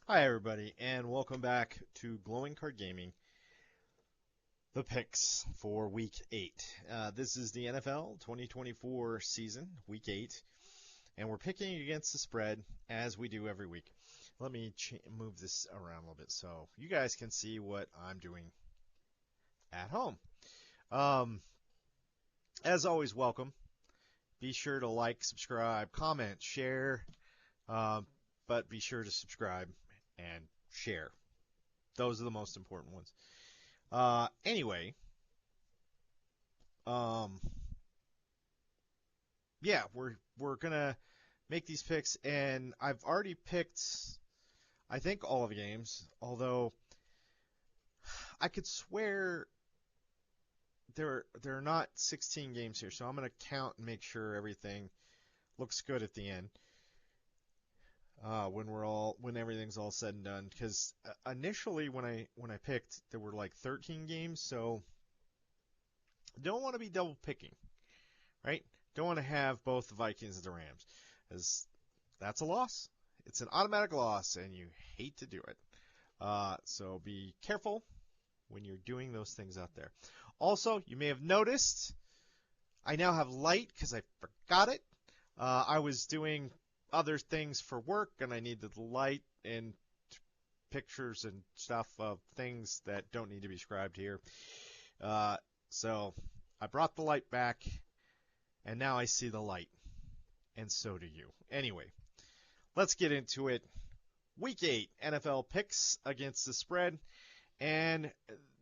Hi, everybody, and welcome back to Glowing Card Gaming, the picks for Week 8. This is the NFL 2024 season, Week 8, and we're picking against the spread as we do every week. Let me move this around a little bit so you guys can see what I'm doing at home. Um, as always, welcome. Be sure to like, subscribe, comment, share, um, but be sure to subscribe and share. Those are the most important ones. Anyway, um, yeah, we're gonna make these picks, and I've already picked, I think, all of the games. Although I could swear there are not 16 games here, so I'm gonna count and make sure everything looks good at the end. When everything's all said and done, because initially when I picked there were like 13 games, so don't want to be double picking, right? Don't want to have both the Vikings and the Rams, as that's a loss. It's an automatic loss, and you hate to do it. So be careful when you're doing those things out there. Also, you may have noticed I now have light because I forgot it. I was doing other things for work, and I needed the light and pictures and stuff of things that don't need to be described here. So I brought the light back, and now I see the light, and so do you. Anyway, let's get into it. Week 8 NFL picks against the spread, and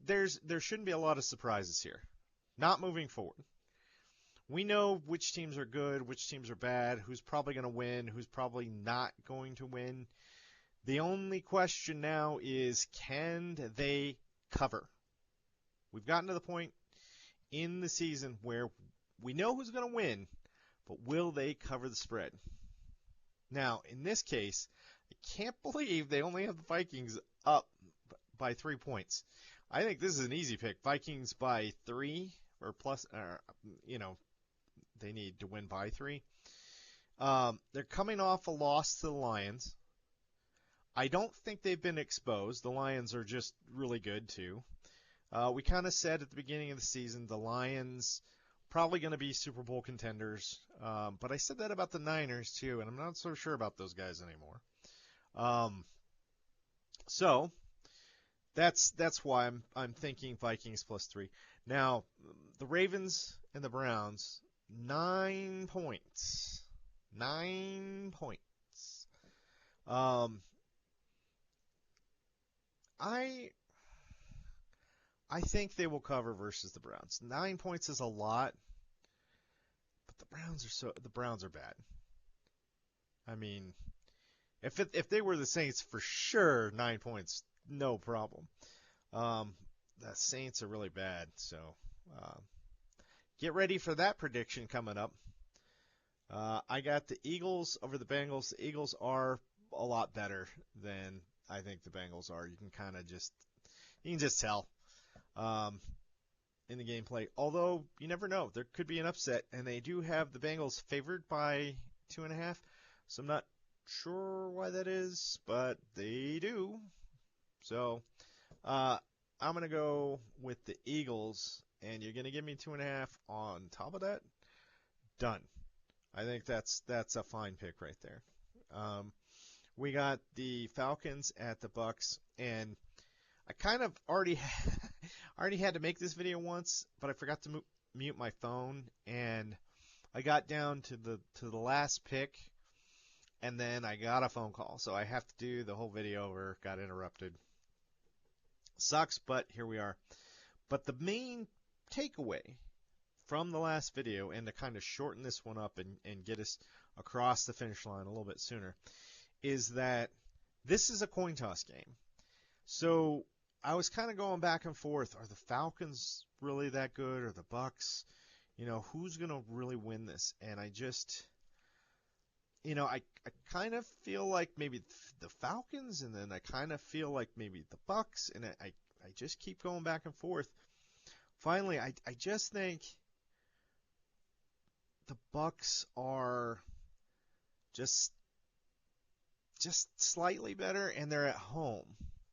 there shouldn't be a lot of surprises here. Not moving forward. We know which teams are good, which teams are bad, who's probably going to win, who's probably not going to win. The only question now is, can they cover? We've gotten to the point in the season where we know who's going to win, but will they cover the spread? Now, in this case, I can't believe they only have the Vikings up by 3 points. I think this is an easy pick. Vikings by 3 or plus, they need to win by 3. They're coming off a loss to the Lions. I don't think they've been exposed. The Lions are just really good too. We kind of said at the beginning of the season the Lions probably going to be Super Bowl contenders, but I said that about the Niners too, and I'm not so sure about those guys anymore. Um, so that's why I'm thinking Vikings plus 3. Now the Ravens and the Browns, 9 points, 9 points. Um, I I think they will cover versus the Browns. 9 points is a lot, but the Browns are bad. I mean, if they were the Saints, for sure 9 points, no problem. Um, the Saints are really bad, so uh, get ready for that prediction coming up. I got the Eagles over the Bengals. The Eagles are a lot better than I think the Bengals are. You can just tell um, in the gameplay. Although you never know, there could be an upset, and they do have the Bengals favored by 2.5. So I'm not sure why that is, but they do. So uh, I'm gonna go with the Eagles, and you're gonna give me 2.5 on top of that. Done. I think that's a fine pick right there. Um, we got the Falcons at the Bucks, and I kind of already already had to make this video once, but I forgot to mute my phone, and I got down to the last pick, and then I got a phone call, so I have to do the whole video over. Got interrupted. Sucks, but here we are. But the main takeaway from the last video, and to kind of shorten this one up and get us across the finish line a little bit sooner, is that this is a coin toss game. So I was kind of going back and forth. Are the Falcons really that good? Or the Bucks? Who's going to really win this? And I kind of feel like maybe the Falcons, and then I kind of feel like maybe the Bucks, and I just keep going back and forth. Finally, I just think the Bucks are just just slightly better, and they're at home.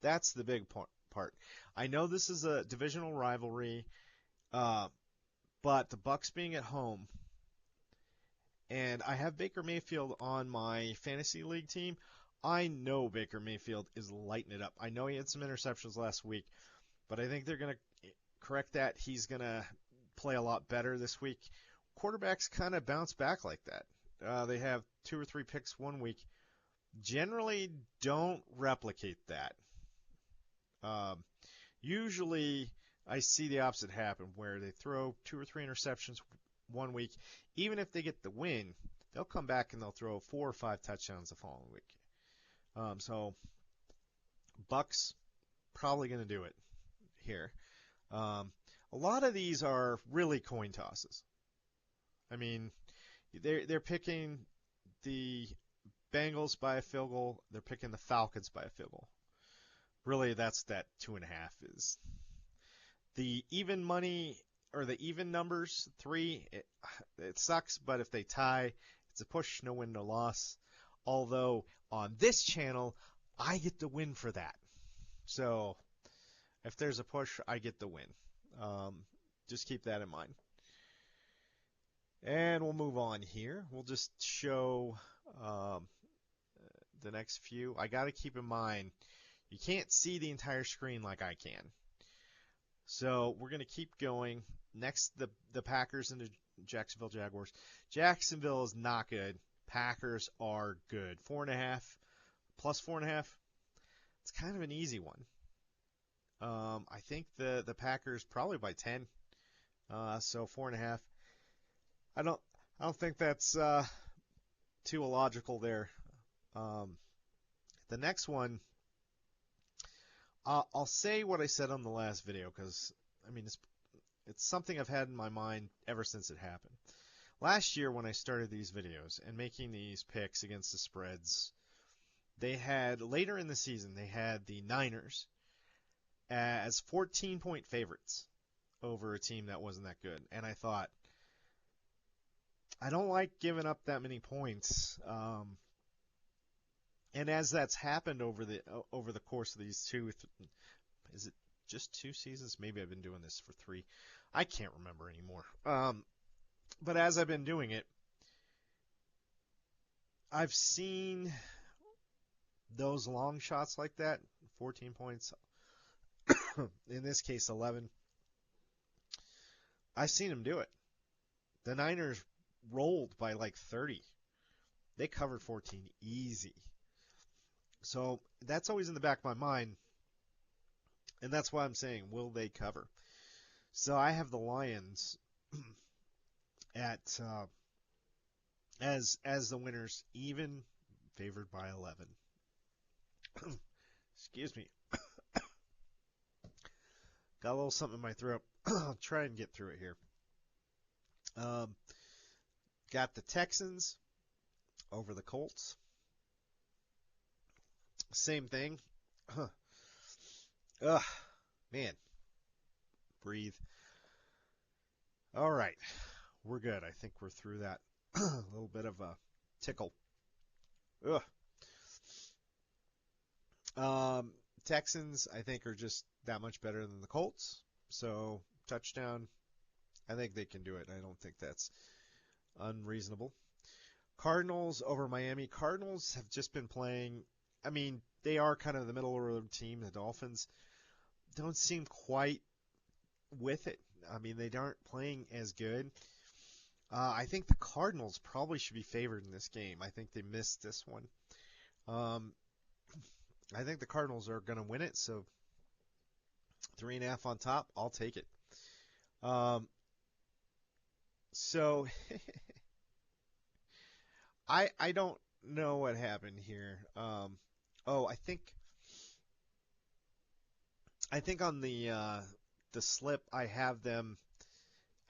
That's the big part. I know this is a divisional rivalry, uh, but the Bucks being at home, and I have Baker Mayfield on my fantasy league team. I know Baker Mayfield is lighting it up. I know he had some interceptions last week, but I think they're going to correct that. He's going to play a lot better this week. Quarterbacks kind of bounce back like that. They have 2 or 3 picks one week. Generally, don't replicate that. Um, Usually, I see the opposite happen where they throw 2 or 3 interceptions one week. Even if they get the win, they'll come back and they'll throw 4 or 5 touchdowns the following week. So Bucks probably going to do it here. A lot of these are really coin tosses. I mean, they're picking the Bengals by a field goal. They're picking the Falcons by a field goal. Really, that's that 2.5 is the even money or the even numbers 3. It sucks, but if they tie, it's a push, no win, no loss. Although on this channel, I get the win for that. So if there's a push, I get the win. Just keep that in mind. And we'll move on here. We'll just show the next few. I got to keep in mind, you can't see the entire screen like I can. So we're going to keep going. Next, the Packers and the Jacksonville Jaguars. Jacksonville is not good. Packers are good. 4.5 plus 4.5. It's kind of an easy one. I think the Packers probably by 10. So 4.5. I don't think that's too illogical there. The next one, I'll say what I said on the last video because I mean it's something I've had in my mind ever since it happened. Last year when I started these videos and making these picks against the spreads, they had later in the season they had the Niners as 14-point favorites over a team that wasn't that good, and I thought, I don't like giving up that many points. And as that's happened over the course of these is it just 2 seasons? Maybe I've been doing this for 3. I can't remember anymore. But as I've been doing it, I've seen those long shots like that, 14 points. In this case, 11. I've seen them do it. The Niners rolled by like 30. They covered 14 easy. So that's always in the back of my mind, and that's why I'm saying, will they cover? So I have the Lions at as the winners, even favored by 11. Excuse me. Got a little something in my throat. I'll try and get through it here. Got the Texans over the Colts. Same thing. Ugh, man. Breathe. All right. We're good. I think we're through that. A little bit of a tickle. Ugh. Texans, I think, are just that much better than the Colts. So, touchdown. I think they can do it. I don't think that's unreasonable. Cardinals over Miami. Cardinals have just been playing. I mean, they are kind of the middle of the road team. The Dolphins don't seem quite with it. I mean, they aren't playing as good. I think the Cardinals probably should be favored in this game. I think they missed this one. I think the Cardinals are going to win it, so 3.5 on top. I'll take it. So I don't know what happened here. I think on the slip I have them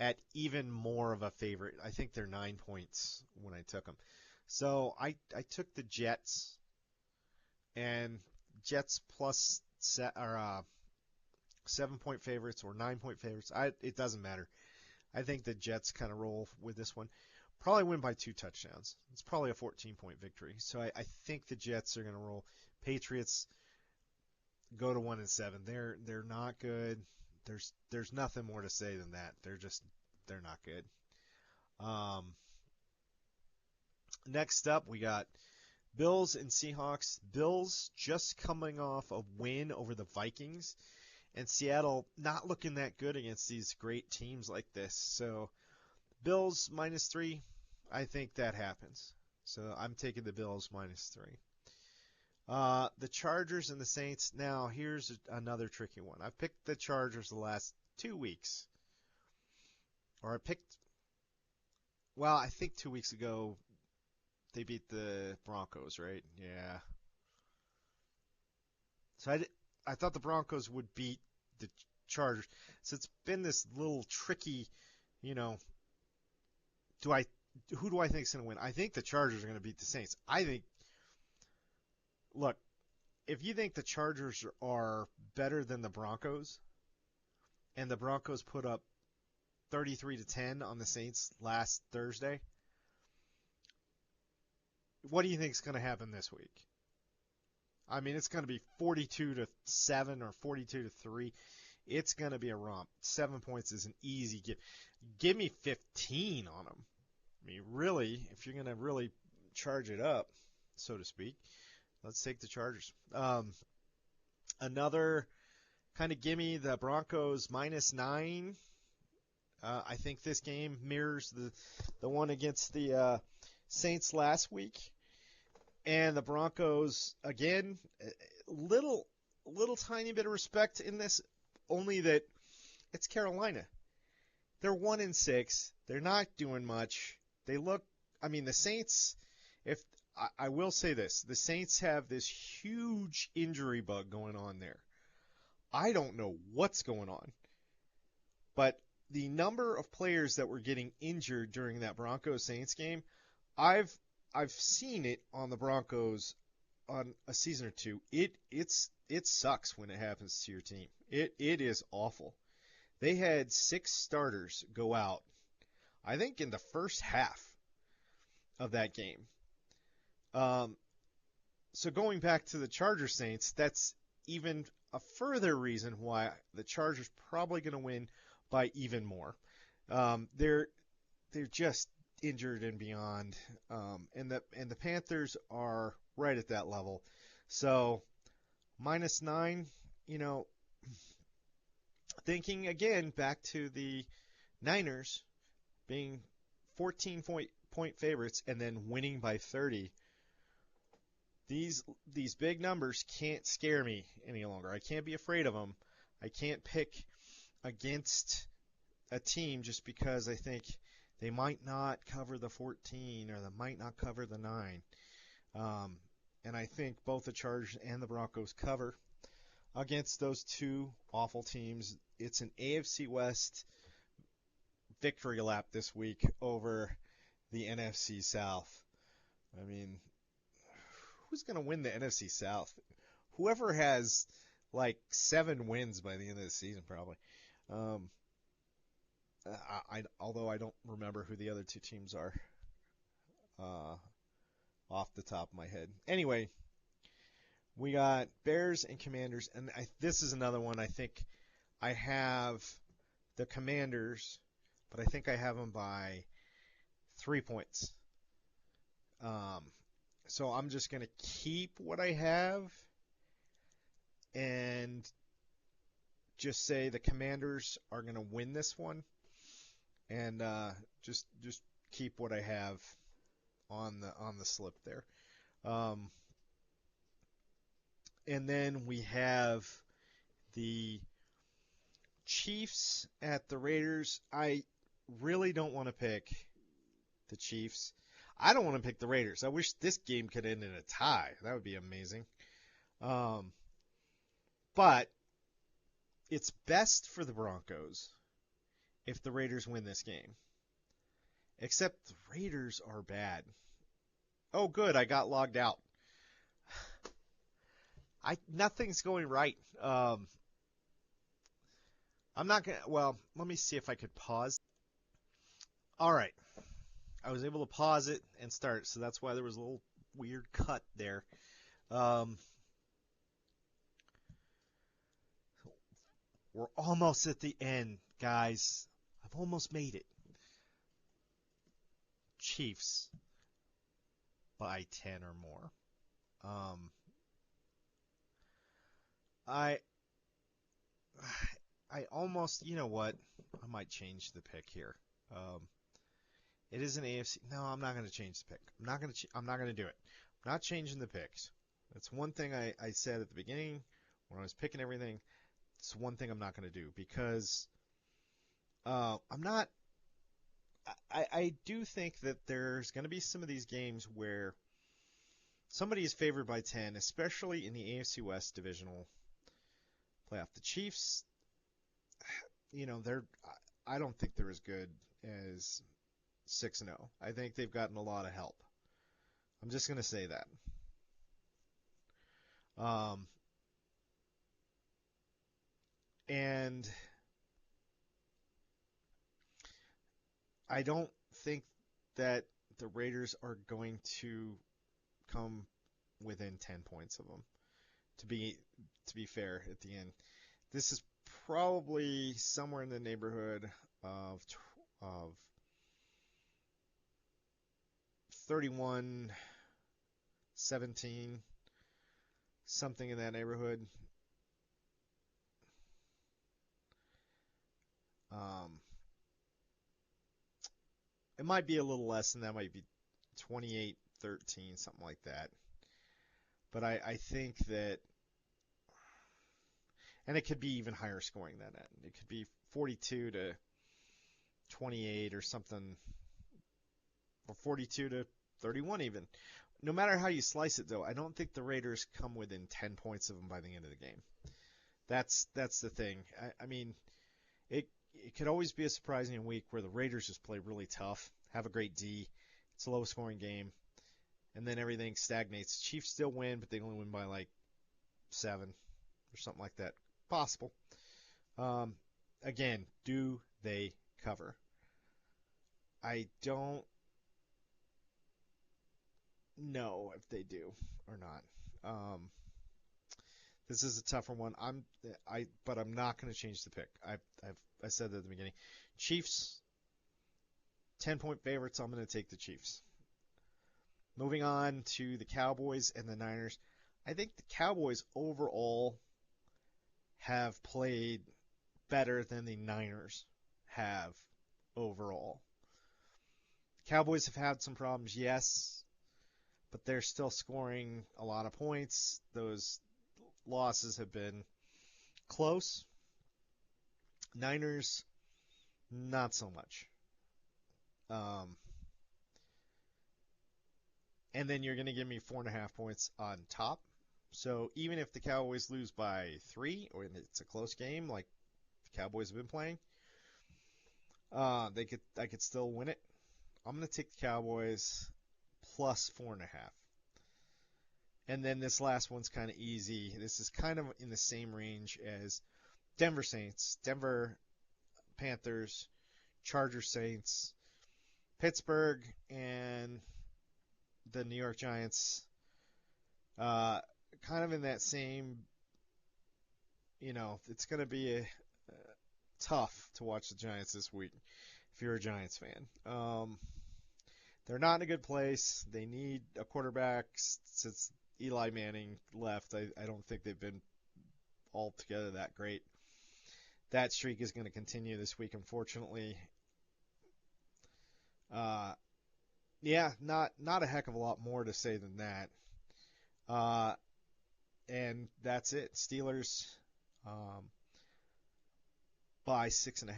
at even more of a favorite. I think they're 9 points when I took them. So I took the Jets, and Jets plus 7-point favorites or 9-point favorites. It doesn't matter. I think the Jets kind of roll with this one. Probably win by 2 touchdowns. It's probably a 14-point victory. So I think the Jets are going to roll. Patriots go to 1-7. They're not good. There's nothing more to say than that. They're not good. Um, Next up, we got Bills and Seahawks. Bills just coming off a win over the Vikings, and Seattle not looking that good against these great teams like this. So Bills -3, I think that happens. So I'm taking the Bills -3. The Chargers and the Saints. Now, here's another tricky one. I've picked the Chargers the last 2 weeks. Or I think 2 weeks ago they beat the Broncos, right? Yeah. So I thought the Broncos would beat the Chargers. So it's been this little tricky, you know, do I who do I think is going to win? I think the Chargers are going to beat the Saints. Look, if you think the Chargers are better than the Broncos, and the Broncos put up 33-10 on the Saints last Thursday, what do you think is going to happen this week? I mean, it's going to be 42-7 or 42-3. It's going to be a romp. 7 points is an easy give. Give me 15 on them. I mean, really, if you're going to really charge it up, so to speak, let's take the Chargers. Another kind of gimme, the Broncos -9. I think this game mirrors the one against the Saints last week. And the Broncos, again, little tiny bit of respect in this, only that it's Carolina. They're 1-6. They're not doing much. The Saints, I will say this, the Saints have this huge injury bug going on there. I don't know what's going on, but the number of players that were getting injured during that Broncos-Saints game, I've seen it on the Broncos on a season or two. It sucks when it happens to your team. It is awful. They had 6 starters go out, I think, in the first half of that game. So going back to the Chargers Saints, that's even a further reason why the Chargers probably going to win by even more. They're just injured and beyond, and the Panthers are right at that level. So -9, thinking again back to the Niners being 14-point favorites and then winning by 30. These big numbers can't scare me any longer. I can't be afraid of them. I can't pick against a team just because I think they might not cover the 14 or they might not cover the 9. And I think both the Chargers and the Broncos cover against those two awful teams. It's an AFC West victory lap this week over the NFC South. I mean, who's going to win the NFC South? Whoever has like 7 wins by the end of the season, probably. Although I don't remember who the other 2 teams are off the top of my head. Anyway, we got Bears and Commanders, and this is another one. I think I have the Commanders, but I think I have them by 3 points. So I'm just going to keep what I have and just say the Commanders are going to win this one, and just keep what I have on the slip there. And then we have the Chiefs at the Raiders. I really don't want to pick the Chiefs. I don't want to pick the Raiders. I wish this game could end in a tie. That would be amazing. But it's best for the Broncos if the Raiders win this game. Except the Raiders are bad. Oh, good. I got logged out. Nothing's going right. I'm not going to... Well, let me see if I could pause. All right. I was able to pause it and start, so that's why there was a little weird cut there. Um, we're almost at the end, guys. I've almost made it. Chiefs by 10 or more. Um, I I almost, you know what? I might change the pick here. Um, it is an AFC. No, I'm not going to change the pick. I'm not going to do it. I'm not changing the picks. That's one thing I said at the beginning when I was picking everything. It's one thing I'm not going to do because I'm not. I do think that there's going to be some of these games where somebody is favored by 10, especially in the AFC West divisional playoff. The Chiefs, they're. I don't think they're as good as 6-0. I think they've gotten a lot of help. I'm just going to say that. Um, and I don't think that the Raiders are going to come within 10 points of them. To be fair, at the end, this is probably somewhere in the neighborhood of 31-17, something in that neighborhood. Um, it might be a little less than that. Might be 28-13, something like that. But I think that, and it could be even higher scoring than that. It could be 42-28 or something, or 42-31 even. No matter how you slice it, though, I don't think the Raiders come within 10 points of them by the end of the game. That's the thing. I mean, it could always be a surprising week where the Raiders just play really tough, have a great D. It's a low-scoring game, and then everything stagnates. Chiefs still win, but they only win by like 7 or something like that. Possible. Um, Again, do they cover? I don't know if they do or not. This is a tougher one. But I'm not going to change the pick. I said that at the beginning. Chiefs, 10-point favorites. I'm going to take the Chiefs. Moving on to the Cowboys and the Niners. I think the Cowboys overall have played better than the Niners have overall. Cowboys have had some problems, yes, but they're still scoring a lot of points. Those losses have been close. Niners, not so much. Um, and then you're going to give me 4.5 points on top. So even if the Cowboys lose by 3, or it's a close game like the Cowboys have been playing, I could still win it. I'm going to take the Cowboys plus 4.5. And then this last one's kind of easy. This is kind of in the same range as Denver Saints, Denver Panthers, Charger Saints, Pittsburgh, and the New York Giants. Kind of in that same, it's going to be tough to watch the Giants this week if you're a Giants fan. They're not in a good place. They need a quarterback since Eli Manning left. I don't think they've been altogether that great. That streak is going to continue this week, unfortunately. Yeah, not a heck of a lot more to say than that. And that's it. Steelers by 6.5.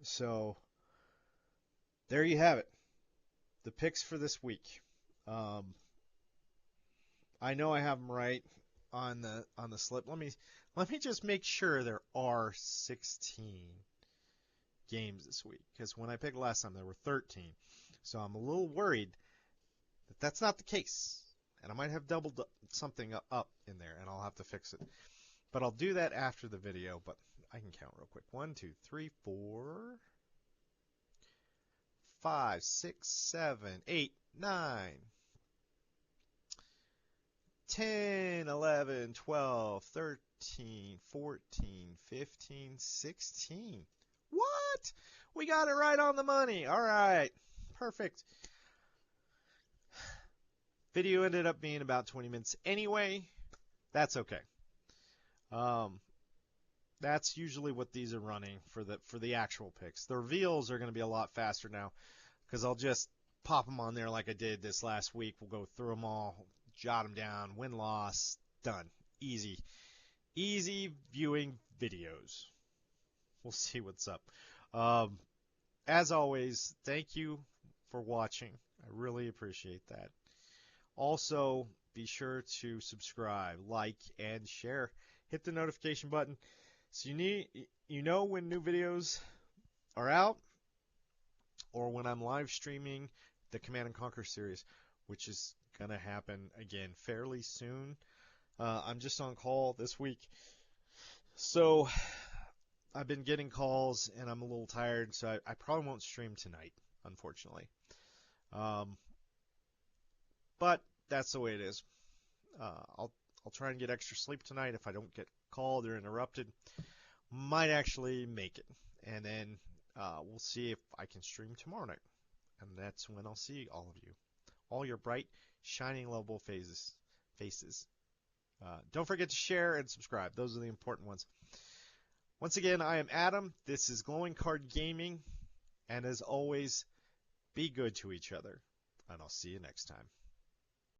So there you have it. The picks for this week. I know I have them right on the slip. Let me just make sure there are 16 games this week, because when I picked last time there were 13. So I'm a little worried that that's not the case, and I might have doubled something up in there, and I'll have to fix it. But I'll do that after the video. But I can count real quick. 1, 2, 3, 4, 5, 6, 7, 8, 9, 10, 11, 12, 13, 14, 15, 16. What? We got it right on the money. All right. Perfect. Video ended up being about 20 minutes anyway. That's okay. Um, that's usually what these are running for the actual picks. The reveals are going to be a lot faster now because I'll just pop them on there like I did this last week. We'll go through them all, jot them down, win loss, done. Easy. Easy viewing videos. We'll see what's up. As always, thank you for watching. I really appreciate that. Also, be sure to subscribe, like, and share. Hit the notification button so you know when new videos are out or when I'm live streaming the Command and Conquer series, which is going to happen again fairly soon. I'm just on call this week. So I've been getting calls and I'm a little tired, so I probably won't stream tonight, unfortunately. But that's the way it is. I'll try and get extra sleep tonight. If I don't get called or interrupted, might actually make it. And then we'll see if I can stream tomorrow night. And that's when I'll see all of you. All your bright, shining, lovable faces. Don't forget to share and subscribe. Those are the important ones. Once again, I am Adam. This is Glowing Card Gaming. And as always, be good to each other. And I'll see you next time.